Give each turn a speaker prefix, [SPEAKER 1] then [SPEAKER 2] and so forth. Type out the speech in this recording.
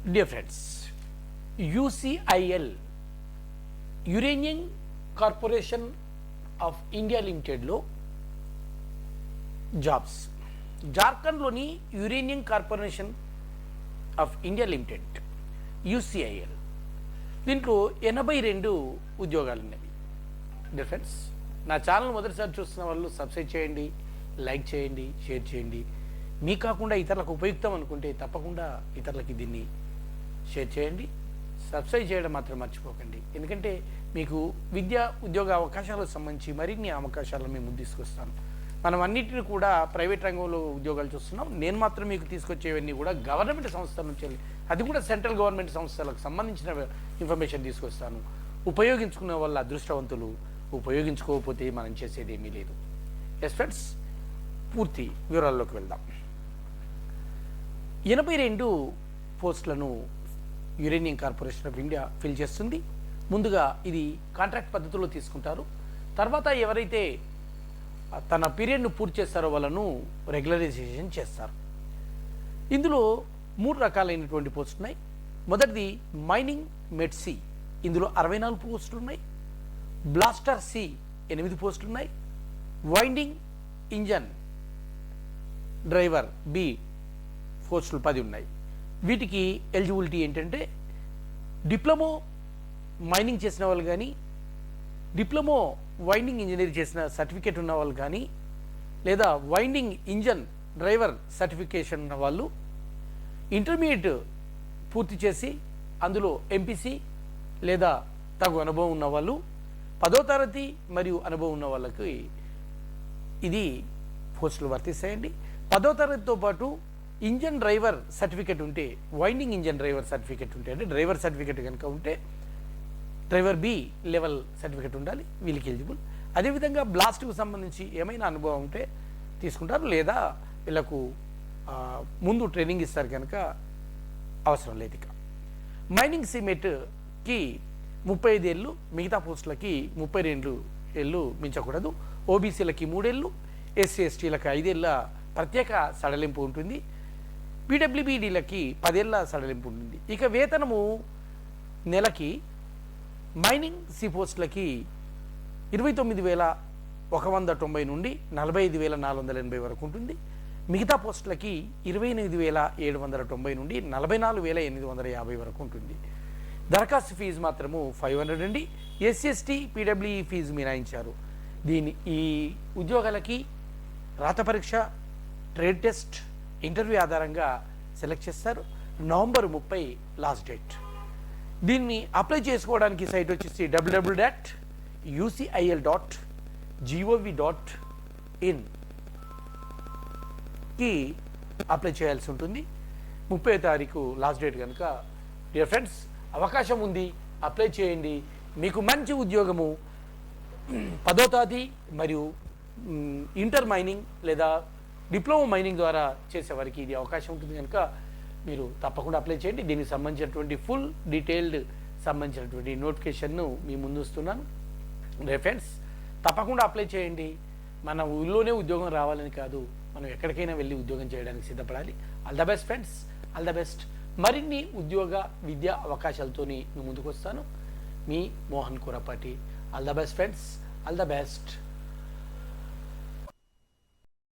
[SPEAKER 1] Dear friends, UCIL uranium corporation of India లిమిటెడ్లో jobs. జార్ఖండ్లోని uranium corporation of India limited UCIL దీంట్లో 82 ఉద్యోగాలు ఉన్నాయి. డియర్ ఫ్రెండ్స్, నా ఛానల్ మొదటిసారి చూస్తున్న వాళ్ళు సబ్స్క్రైబ్ చేయండి, లైక్ చేయండి, షేర్ చేయండి. మీ కాకుండా ఇతరులకు ఉపయుక్తం అనుకుంటే తప్పకుండా ఇతరులకి దీన్ని షేర్ చేయండి. సబ్స్క్రైబ్ చేయడం మాత్రం మర్చిపోకండి. ఎందుకంటే మీకు విద్యా ఉద్యోగ అవకాశాలకు సంబంధించి మరిన్ని అవకాశాలను మేము తీసుకొస్తాను. మనం అన్నింటినీ కూడా ప్రైవేట్ రంగంలో ఉద్యోగాలు చూస్తున్నాం. నేను మాత్రం మీకు తీసుకొచ్చేవన్నీ కూడా గవర్నమెంట్ సంస్థల నుంచి, అది కూడా సెంట్రల్ గవర్నమెంట్ సంస్థలకు సంబంధించిన ఇన్ఫర్మేషన్ తీసుకొస్తాను. ఉపయోగించుకునే వాళ్ళ అదృష్టవంతులు, ఉపయోగించుకోకపోతే మనం చేసేది ఏమీ లేదు. ఎస్ ఫ్రెండ్స్, పూర్తి వివరాల్లోకి వెళ్దాం. 82 పోస్టులను uranium corporation of India fill చేస్తుంది. ముందుగా ఇది కాంట్రాక్ట్ పద్ధతిలో తీసుకుంటారు. తర్వాత ఎవరైతే తన పీరియడ్ను పూర్తి చేస్తారో వాళ్ళను రెగ్యులరైజేషన్ చేస్తారు. ఇందులో 3 రకాలైనటువంటి పోస్టులు ఉన్నాయి. మొదటిది మైనింగ్ మెడ్ సి, ఇందులో 64 పోస్టులు ఉన్నాయి. బ్లాస్టర్ సి 8 పోస్టులు ఉన్నాయి. వైండింగ్ ఇంజన్ డ్రైవర్ బి పోస్టులు 10 ఉన్నాయి. వీటికి ఎలిజిబిలిటీ ఏంటంటే డిప్లొమో మైనింగ్ చేసిన వాళ్ళు కానీ, డిప్లొమో వైండింగ్ ఇంజనీర్ చేసిన సర్టిఫికేట్ ఉన్న వాళ్ళు కానీ, లేదా వైండింగ్ ఇంజన్ డ్రైవర్ సర్టిఫికేషన్ ఉన్న వాళ్ళు, ఇంటర్మీడియట్ పూర్తి చేసి అందులో ఎంపీసీ లేదా తగు అనుభవం ఉన్న వాళ్ళు, 10వ తరగతి మరియు అనుభవం ఉన్న వాళ్ళకి ఇది పోస్టులు వర్తిస్తాయండి. 10వ తరగతితో పాటు ఇంజన్ డ్రైవర్ సర్టిఫికేట్ ఉంటే, వైండింగ్ ఇంజన్ డ్రైవర్ సర్టిఫికేట్ ఉంటే, అంటే డ్రైవర్ సర్టిఫికేట్ కనుక ఉంటే డ్రైవర్ బి లెవెల్ సర్టిఫికేట్ ఉండాలి, వీళ్ళకి ఎలిజిబుల్. అదేవిధంగా బ్లాస్ట్కు సంబంధించి ఏమైనా అనుభవం ఉంటే తీసుకుంటారు, లేదా వీళ్ళకు ముందు ట్రైనింగ్ ఇస్తారు కనుక అవసరం లేదు. ఇక మైనింగ్ సిమెట్కి 35 ఏళ్ళు, మిగతా పోస్టులకి 32 ఏళ్ళు మించకూడదు. ఓబీసీలకి 3 ఏళ్ళు, ఎస్సీ ఎస్టీలకు 5 ఏళ్ళ ప్రత్యేక సడలింపు ఉంటుంది. పీడబ్ల్యూబీడీలకి 10 ఏళ్ళ సడలింపు ఉంటుంది. ఇక వేతనము నెలకి మైనింగ్ సి పోస్టులకి 29,190 నుండి 45,480 వరకు ఉంటుంది. మిగతా పోస్టులకి 28,790 నుండి 44,850 వరకు ఉంటుంది. దరఖాస్తు ఫీజు మాత్రము 500 అండి. ఎస్సీ పీడబ్ల్యూఈ ఫీజు మినాయించారు. ఈ ఉద్యోగాలకి రాత పరీక్ష, ట్రేడ్ టెస్ట్, ఇంటర్వ్యూ ఆధారంగా సెలెక్ట్ చేస్తారు. November 30 last date. దీన్ని అప్లై చేసుకోవడానికి సైట్ వచ్చేసి www.ucil.gov.in కి అప్లై చేయాల్సి ఉంటుంది. 30వ తారీఖు లాస్ట్ డేట్ కనుక డియర్ ఫ్రెండ్స్, అవకాశం ఉంది, అప్లై చేయండి. మీకు మంచి ఉద్యోగము 10వ తరగతి మరియు ఇంటర్ మైనింగ్ లేదా డిప్లొమా మైనింగ్ ద్వారా చేసేవారికి ఇది అవకాశం ఉంటుంది కనుక మీరు తప్పకుండా అప్లై చేయండి. దీనికి సంబంధించినటువంటి ఫుల్ డీటెయిల్డ్ సంబంధించినటువంటి నోటిఫికేషన్ను మీ ముందు వస్తున్నాను. ఫ్రెండ్స్, తప్పకుండా అప్లై చేయండి. మన ఊళ్ళోనే ఉద్యోగం రావాలని కాదు, మనం ఎక్కడికైనా వెళ్ళి ఉద్యోగం చేయడానికి సిద్ధపడాలి. All the best friends, all the best. మరిన్ని ఉద్యోగ విద్యా అవకాశాలతోని మీ ముందుకు వస్తాను. మీ Mohan Kurapati. All the best friends, all the best.